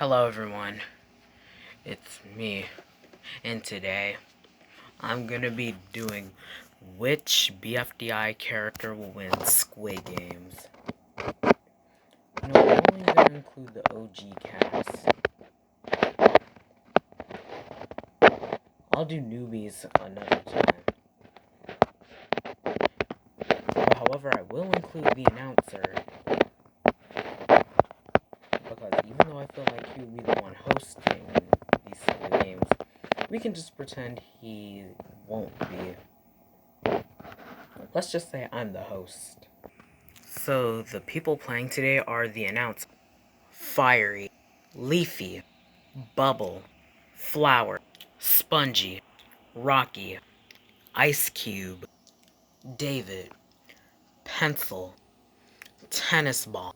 Hello everyone, it's me, and today I'm gonna be doing which BFDI character will win Squid Games. No, I'm only gonna include the OG cast. I'll do newbies another time. But however, I will include the announcer, because even though I feel like he will be the one hosting these Squid Games, we can just pretend he won't be. Let's just say I'm the host. So, the people playing today are the announcers: Fiery, Leafy, Bubble, Flower, Spongy, Rocky, Ice Cube, David, Pencil, Tennis Ball,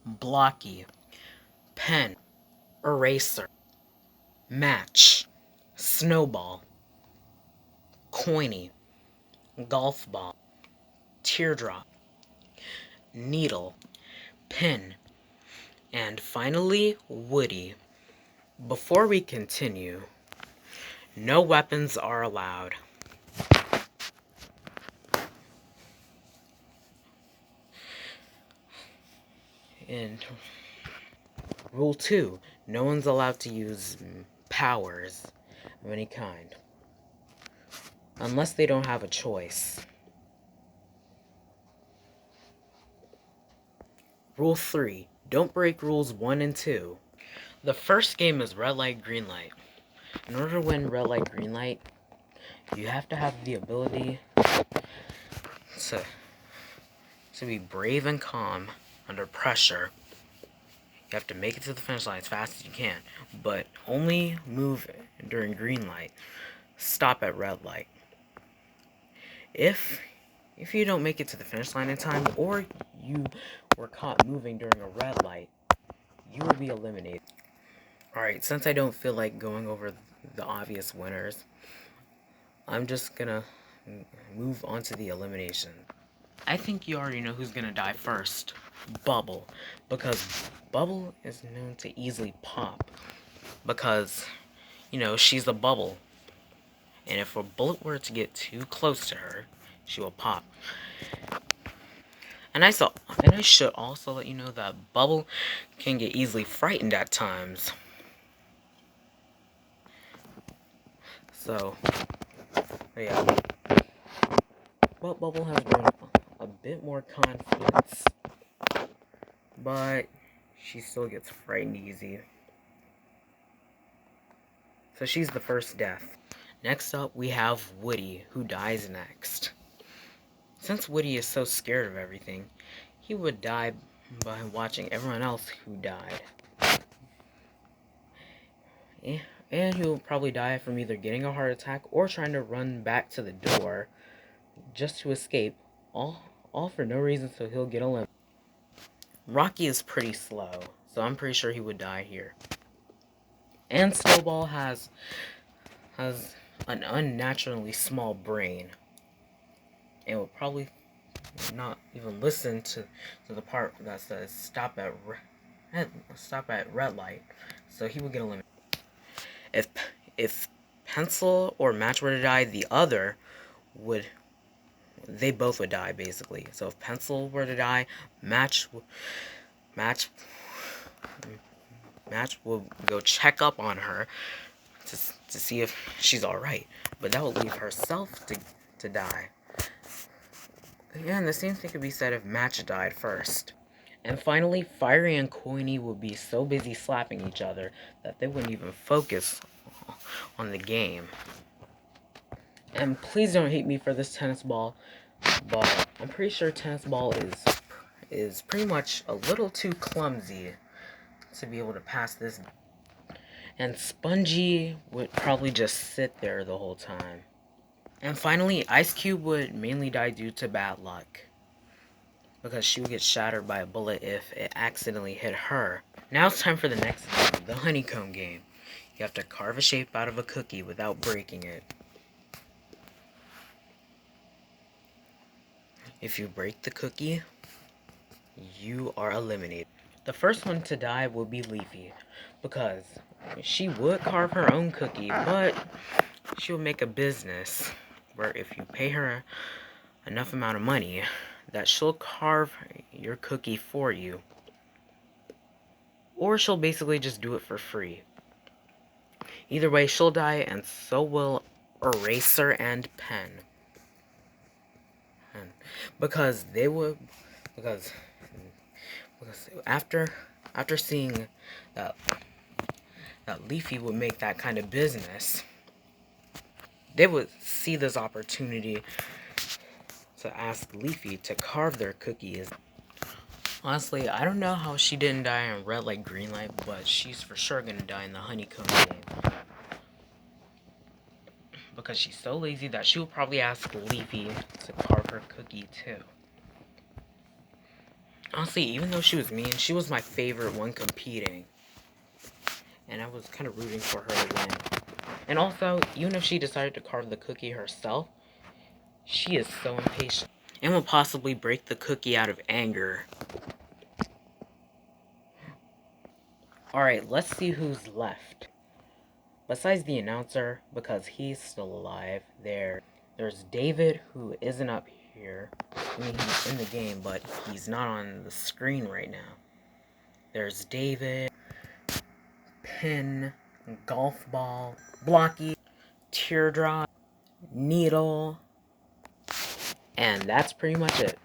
Blocky, Pen, Eraser, Match, Snowball, Coiny, Golf Ball, Teardrop, Needle, Pin, and finally, Woody. Before we continue, no weapons are allowed. And Rule 2, no one's allowed to use powers of any kind, unless they don't have a choice. Rule 3, don't break rules 1 and 2. The first game is red light, green light. In order to win red light, green light, you have to have the ability to be brave and calm under pressure. You have to make it to the finish line as fast as you can, but only move during green light. Stop at red light. If you don't make it to the finish line in time, or you were caught moving during a red light, you will be eliminated. Alright, since I don't feel like going over the obvious winners, I'm just gonna move on to the elimination. I think you already know who's gonna die first. Bubble. Because Bubble is known to easily pop. Because, she's a bubble. And if a bullet were to get too close to her, she will pop. And I should also let you know that Bubble can get easily frightened at times. So, yeah. But Bubble has grown a bit more confidence. But she still gets frightened easy. So she's the first death. Next up, we have Woody, who dies next. Since Woody is so scared of everything, he would die by watching everyone else who died. And he'll probably die from either getting a heart attack or trying to run back to the door just to escape, all for no reason, so he'll get eliminated. Rocky is pretty slow, so I'm pretty sure he would die here. And Snowball has an unnaturally small brain, and will probably not even listen to the part that says stop at red light, so he would get eliminated. If Pencil or Match were to die, they both would die basically. So if Pencil were to die, Match will go check up on her to see if she's alright, but that would leave herself to die. And the same thing could be said if Match died first. And finally, Fiery and Coiny would be so busy slapping each other that they wouldn't even focus on the game. And please don't hate me for this tennis ball, but I'm pretty sure tennis ball is pretty much a little too clumsy to be able to pass this. And Spongy would probably just sit there the whole time. And finally, Ice Cube would mainly die due to bad luck, because she would get shattered by a bullet if it accidentally hit her. Now it's time for the next game, the honeycomb game. You have to carve a shape out of a cookie without breaking it. If you break the cookie, you are eliminated. The first one to die will be Leafy, because she would carve her own cookie, but she'll make a business where if you pay her enough amount of money, that she'll carve your cookie for you. Or she'll basically just do it for free. Either way, she'll die, and so will Eraser and Pen. Because they would, because after seeing that Leafy would make that kind of business, they would see this opportunity to ask Leafy to carve their cookies. Honestly, I don't know how she didn't die in Red Light, Green Light, but she's for sure gonna die in the Honeycomb game. Because she's so lazy that she'll probably ask Leafy to carve her cookie too. Honestly, even though she was mean, she was my favorite one competing. And I was kind of rooting for her to win. And also, even if she decided to carve the cookie herself, she is so impatient and will possibly break the cookie out of anger. Alright, let's see who's left. Besides the announcer, because he's still alive, there's David, who isn't up here. I mean, he's in the game, but he's not on the screen right now. There's David, Pin, Golf Ball, Blocky, Teardrop, Needle, and that's pretty much it.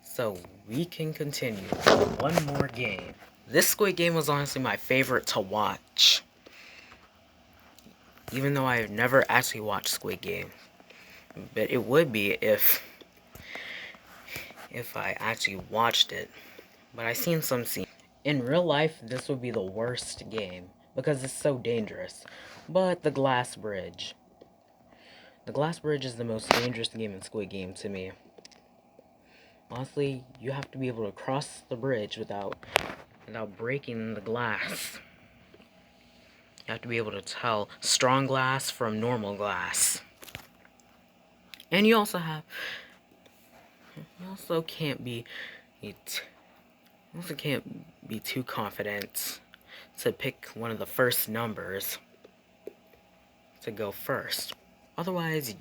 So we can continue with one more game. This Squid Game was honestly my favorite to watch. Even though I've never actually watched Squid Game. But it would be if I actually watched it. But I seen some scenes. In real life, this would be the worst game because it's so dangerous. But the glass bridge. The glass bridge is the most dangerous game in Squid Game to me. Honestly, you have to be able to cross the bridge without breaking the glass. You have to be able to tell strong glass from normal glass. And you also can't be too confident to pick one of the first numbers to go first. Otherwise,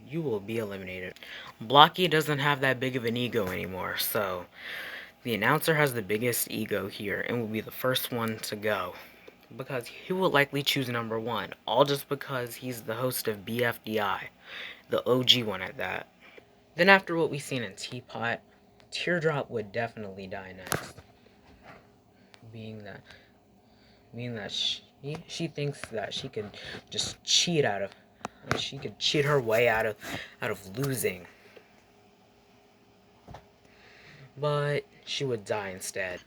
you will be eliminated. Blocky doesn't have that big of an ego anymore, so the announcer has the biggest ego here and will be the first one to go. Because he will likely choose number 1, all just because he's the host of BFDI, the OG one at that. Then after what we've seen in Teapot, Teardrop would definitely die next. Being that she thinks that she could just cheat her way out of losing. But she would die instead.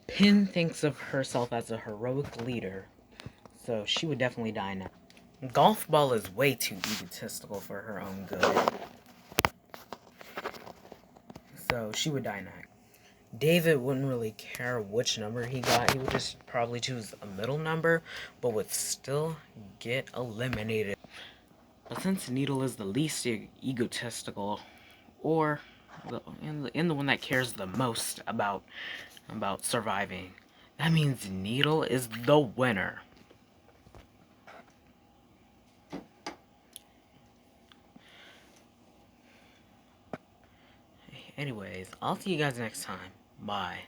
Pin thinks of herself as a heroic leader, so she would definitely die now. Golf Ball is way too egotistical for her own good, so she would die next. David wouldn't really care which number he got. He would just probably choose a middle number, but would still get eliminated. But since Needle is the least egotistical, or the one that cares the most about surviving, that means Needle is the winner. Anyways, I'll see you guys next time. Bye.